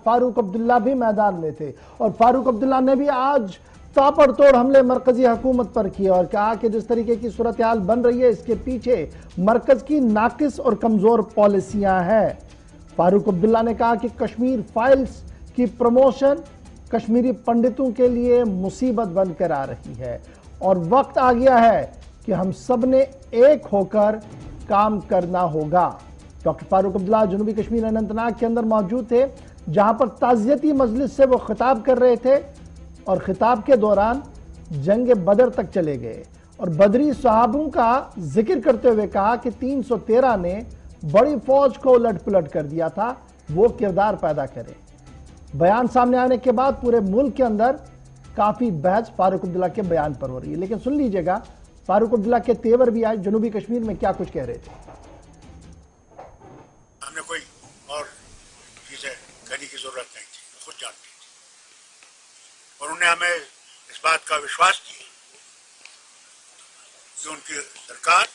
فاروق عبداللہ بھی میدان میں تھے، اور فاروق عبداللہ نے بھی آج تاپڑ توڑ حملے مرکزی حکومت پر کیا اور کہا کہ جس طریقے کی صورتحال بن رہی ہے اس کے پیچھے مرکز کی ناقص اور کمزور پالیسیاں ہیں۔ فاروق عبداللہ نے کہا کہ کشمیر فائلز کی پروموشن کشمیری پنڈتوں کے لیے مصیبت بن کر آ رہی ہے اور وقت آ گیا ہے کہ ہم سب نے ایک ہو کر کام کرنا ہوگا۔ ڈاکٹر فاروق عبداللہ جنوبی کشمیر اننت ناگ کے اندر موجود تھے، جہاں پر تعزیتی مجلس سے وہ خطاب کر رہے تھے اور خطاب کے دوران جنگ بدر تک چلے گئے اور بدری صحابوں کا ذکر کرتے ہوئے کہا کہ 313 نے بڑی فوج کو الٹ پلٹ کر دیا تھا، وہ کردار پیدا کرے۔ بیان سامنے آنے کے بعد پورے ملک کے اندر کافی بحث فاروق عبداللہ کے بیان پر ہو رہی ہے، لیکن سن لیجئے گا فاروق عبداللہ کے تیور بھی آج جنوبی کشمیر میں کیا کچھ کہہ رہے تھے۔ ہم نے کوئی اور چیزیں کہنے کی ضرورت نہیں تھی، خود جانتے تھے، اور انہیں ہمیں اس بات کا وشواس دیا کہ ان کی سرکار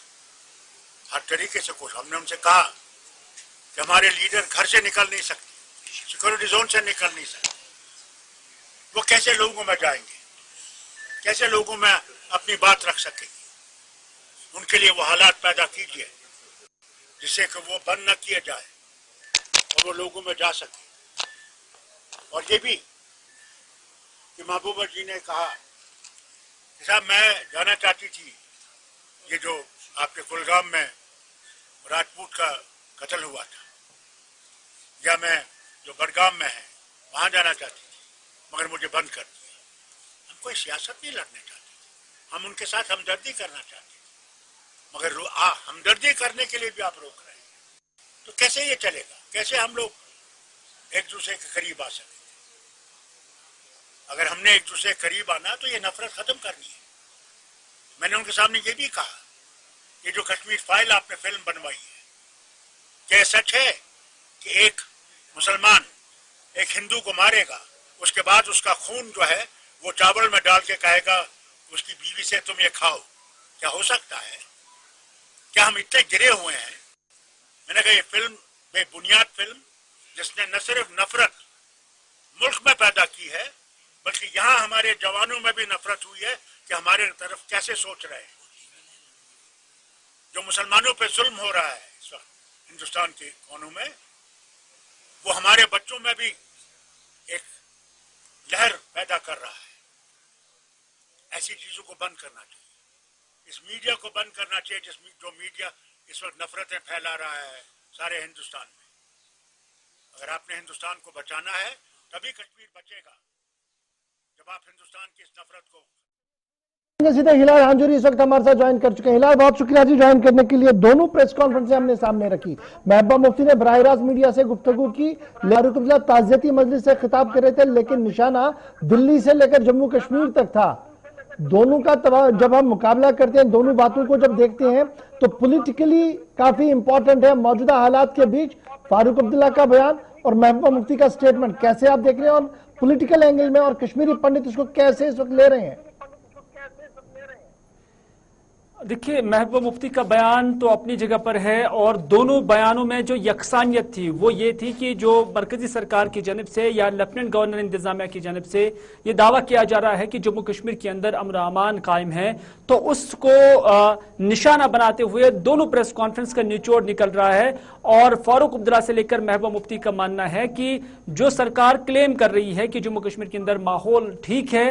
ہر طریقے سے کوشش۔ ہم نے ان سے کہا کہ ہمارے لیڈر گھر سے نکل نہیں سکتے، سیکورٹی زون سے نکل نہیں سکتے، وہ کیسے لوگوں میں جائیں گے، کیسے لوگوں میں اپنی بات رکھ سکیں گے؟ ان کے لیے وہ حالات پیدا کیجیے جس سے کہ وہ بند نہ کیے جائے اور وہ لوگوں میں جا سکے۔ اور یہ بھی کہ محبوبہ جی نے کہا کہ صاحب میں جانا چاہتی تھی، یہ جو آپ کے کلگام میں راجپوت کا قتل ہوا تھا، یا میں جو بڑگام میں ہے وہاں جانا چاہتی تھی، مگر مجھے بند کر دیا۔ ہم کوئی سیاست نہیں لڑنے چاہتے، ہم ان کے ساتھ ہمدردی کرنا چاہتے، مگر ہمدردی کرنے کے لیے بھی آپ روک رہے ہیں، تو کیسے یہ چلے گا؟ کیسے ہم لوگ ایک دوسرے کے قریب آ سکیں؟ اگر ہم نے ایک دوسرے کے قریب آنا تو یہ نفرت ختم کرنی ہے۔ میں نے ان کے سامنے یہ بھی کہا، یہ جو کشمیر فائل آپ نے فلم بنوائی ہے، کیا سچ ہے کہ ایک مسلمان ایک ہندو کو مارے گا، اس کے بعد اس کا خون جو ہے وہ چاول میں ڈال کے کہے گا اس کی بیوی سے تم یہ کھاؤ؟ کیا ہو سکتا ہے؟ کیا ہم اتنے گرے ہوئے ہیں؟ میں نے کہا یہ فلم بے بنیاد فلم، جس نے نہ صرف نفرت ملک میں پیدا کی ہے بلکہ یہاں ہمارے جوانوں میں بھی نفرت ہوئی ہے کہ ہمارے طرف کیسے سوچ رہے ہیں۔ جو مسلمانوں پہ ظلم ہو رہا ہے اس وقت ہندوستان کے کونوں میں، وہ ہمارے بچوں میں بھی ایک لہر پیدا کر رہا ہے۔ ایسی چیزوں کو بند کرنا چاہیے، اس میڈیا کو بند کرنا چاہیے جو میڈیا اس وقت نفرتیں پھیلا رہا ہے سارے ہندوستان میں۔ اگر آپ نے ہندوستان کو بچانا ہے تبھی کشمیر بچے گا، جب آپ ہندوستان کی اس نفرت کو۔ سیدھے ہلال ہانجوری اس وقت ہمارے ساتھ جوائن کر چکے ہیں۔ ہلال بہت شکریہ جی جوائن کرنے کے لیے۔ دونوں پریس کانفرنسیں ہم نے سامنے رکھی، محبوبہ مفتی نے براہ راست میڈیا سے گفتگو کی، فاروق عبداللہ تعزیتی مجلس سے خطاب کر رہے تھے، لیکن نشانہ دلی سے لے کر جموں کشمیر تک تھا۔ دونوں کا جب ہم مقابلہ کرتے ہیں، دونوں باتوں کو جب دیکھتے ہیں تو پولیٹیکلی کافی امپورٹنٹ ہے موجودہ حالات کے بیچ فاروق عبداللہ کا بیان اور محبوبہ مفتی کا سٹیٹمنٹ۔ کیسے آپ دیکھ رہے ہیں اور پولیٹیکل اینگل میں اور کشمیری پنڈت اس کو کیسے اس وقت لے رہے ہیں؟ دیکھیے، محبوبہ مفتی کا بیان تو اپنی جگہ پر ہے، اور دونوں بیانوں میں جو یکسانیت تھی وہ یہ تھی کہ جو مرکزی سرکار کی جانب سے یا لیفٹیننٹ گورنر انتظامیہ کی جانب سے یہ دعویٰ کیا جا رہا ہے کہ جموں کشمیر کے اندر امن و امان قائم ہے، تو اس کو نشانہ بناتے ہوئے دونوں پریس کانفرنس کا نچوڑ نکل رہا ہے۔ اور فاروق عبداللہ سے لے کر محبوبہ مفتی کا ماننا ہے کہ جو سرکار کلیم کر رہی ہے کہ جموں کشمیر کے اندر ماحول ٹھیک ہے،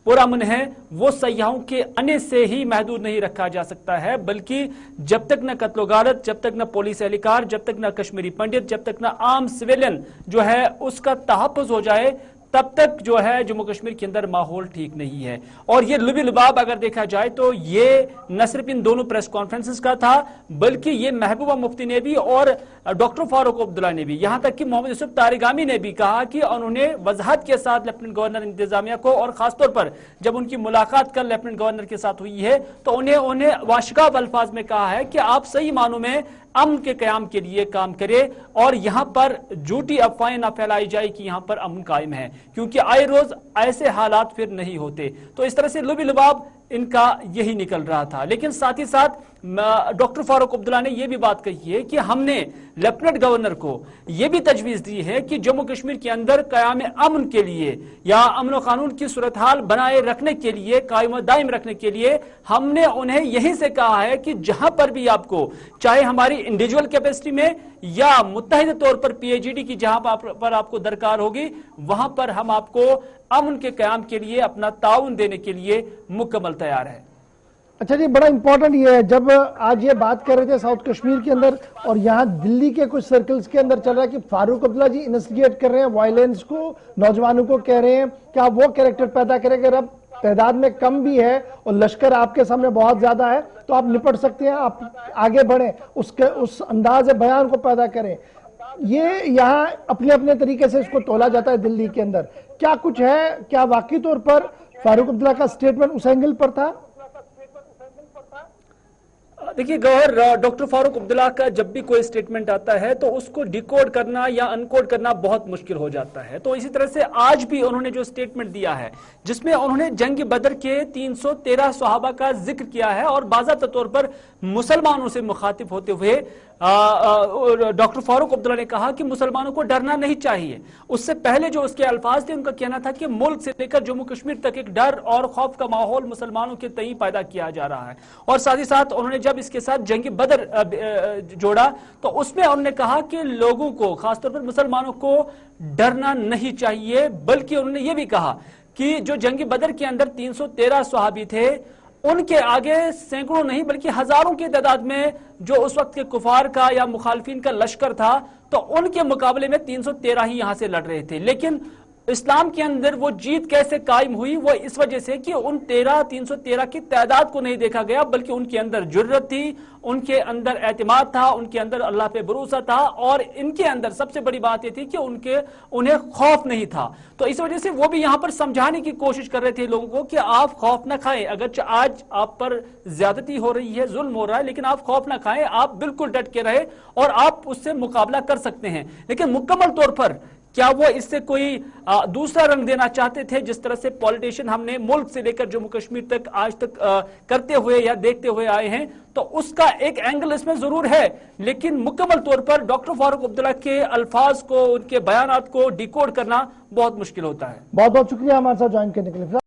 پرامن ہے، وہ سیاحوں کے آنے سے ہی محدود نہیں رکھا جا سکتا ہے، بلکہ جب تک نہ قتل و غارت، جب تک نہ پولیس اہلکار، جب تک نہ کشمیری پنڈت، جب تک نہ عام سویلین جو ہے اس کا تحفظ ہو جائے، تب تک جو ہے جموں کشمیر کے اندر ماحول ٹھیک نہیں ہے۔ اور یہ لبی لباب اگر دیکھا جائے تو یہ نہ صرف ان دونوں پریس کانفرنسز کا تھا، بلکہ یہ محبوبہ مفتی نے بھی اور ڈاکٹر فاروق عبداللہ نے بھی، یہاں تک کہ محمد یوسف طارقانی نے بھی کہا کہ انہوں نے وضاحت کے ساتھ لیفٹیننٹ گورنر انتظامیہ کو، اور خاص طور پر جب ان کی ملاقات کل لیفٹیننٹ گورنر کے ساتھ ہوئی ہے تو انہیں واشگاف الفاظ میں کہا ہے کہ آپ صحیح معنوں میں امن کے قیام کے لیے کام کرے اور یہاں پر جھوٹی افواہیں نہ پھیلائی جائے کہ یہاں پر امن قائم ہے، کیونکہ آئے روز ایسے حالات پھر نہیں ہوتے۔ تو اس طرح سے لبی لباب ان کا یہی نکل رہا تھا، لیکن ساتھ ہی ساتھ ڈاکٹر فاروق عبداللہ نے یہ بھی بات کہی ہے کہ ہم نے لیفٹیننٹ گورنر کو یہ بھی تجویز دی ہے کہ جموں کشمیر کے اندر قیام امن کے لیے یا امن و قانون کی صورتحال بنائے رکھنے کے لیے، قائم و دائم رکھنے کے لیے ہم نے انہیں یہیں سے کہا ہے کہ جہاں پر بھی آپ کو، چاہے ہماری انڈیویجول کیپیسٹی میں یا متحدہ طور پر پی ایچ ڈی کی جہاں پر آپ کو درکار ہوگی، وہاں پر ہم آپ کو امن کے قیام کے لیے اپنا تعاون دینے کے لیے مکمل تیار ہے۔ اچھا جی، بڑا امپورٹنٹ یہ ہے، جب آج یہ بات کر رہے تھے ساؤتھ کشمیر کے اندر اور یہاں دلی کے کچھ سرکلز کے اندر چل رہا ہے کہ فاروق عبداللہ جی انسٹیگیٹ کر رہے ہیں وائلنس کو، نوجوانوں کو کہہ رہے ہیں کہ آپ وہ کریکٹر پیدا کریں کہ اب تعداد میں کم بھی ہے اور لشکر آپ کے سامنے بہت زیادہ ہے تو آپ نپٹ سکتے ہیں، آپ آگے بڑھیں، اس انداز بیان کو پیدا کریں۔ یہ یہاں اپنے اپنے طریقے سے اس کو تولا جاتا ہے دلی کے اندر، کیا کچھ ہے؟ کیا واقعی طور پر فاروق عبداللہ کا سٹیٹمنٹ اس اینگل پر تھا؟ دیکھیے گوہر، ڈاکٹر فاروق عبداللہ کا جب بھی کوئی سٹیٹمنٹ آتا ہے تو اس کو ڈیکوڈ کرنا یا انکوڈ کرنا بہت مشکل ہو جاتا ہے، تو اسی طرح سے آج بھی انہوں نے جو سٹیٹمنٹ دیا ہے جس میں انہوں نے جنگ بدر کے 313 صحابہ کا ذکر کیا ہے اور باضابطہ طور پر مسلمانوں سے مخاطب ہوتے ہوئے ڈاکٹر فاروق عبداللہ نے کہا کہ مسلمانوں کو ڈرنا نہیں چاہیے۔ اس سے پہلے جو اس کے الفاظ تھے، ان کا کہنا تھا کہ ملک سے لے کر جموں کشمیر تک ایک ڈر اور خوف کا ماحول مسلمانوں کے تئیں پیدا کیا جا رہا ہے، اور ساتھ ہی ساتھ انہوں نے جب اس کے ساتھ جنگ بدر جوڑا تو اس میں انہوں نے کہا کہ لوگوں کو، خاص طور پر مسلمانوں کو ڈرنا نہیں چاہیے، بلکہ انہوں نے یہ بھی کہا کہ جو جنگ بدر کے اندر 313 صحابی تھے ان کے آگے سینکڑوں نہیں بلکہ ہزاروں کی تعداد میں جو اس وقت کے کفار کا یا مخالفین کا لشکر تھا، تو ان کے مقابلے میں 313 ہی یہاں سے لڑ رہے تھے۔ لیکن اسلام کے اندر وہ جیت کیسے قائم ہوئی؟ وہ اس وجہ سے کہ ان 313 کی تعداد کو نہیں دیکھا گیا، بلکہ ان کے اندر جرت تھی، ان کے اندر اعتماد تھا، ان کے اندر اللہ پہ بھروسہ تھا، اور ان کے اندر سب سے بڑی بات یہ تھی کہ انہیں خوف نہیں تھا۔ تو اس وجہ سے وہ بھی یہاں پر سمجھانے کی کوشش کر رہے تھے لوگوں کو کہ آپ خوف نہ کھائیں، اگرچہ آج آپ پر زیادتی ہو رہی ہے، ظلم ہو رہا ہے، لیکن آپ خوف نہ کھائیں، آپ بالکل ڈٹ کے رہے اور آپ اس سے مقابلہ کر سکتے ہیں۔ لیکن مکمل طور پر کیا وہ اس سے کوئی دوسرا رنگ دینا چاہتے تھے؟ جس طرح سے پولیٹیشین ہم نے ملک سے لے کر جموں کشمیر تک آج تک کرتے ہوئے یا دیکھتے ہوئے آئے ہیں، تو اس کا ایک اینگل اس میں ضرور ہے، لیکن مکمل طور پر ڈاکٹر فاروق عبداللہ کے الفاظ کو، ان کے بیانات کو ڈیکوڈ کرنا بہت مشکل ہوتا ہے۔ بہت بہت شکریہ ہمارے ساتھ جوائن کرنے کے لیے۔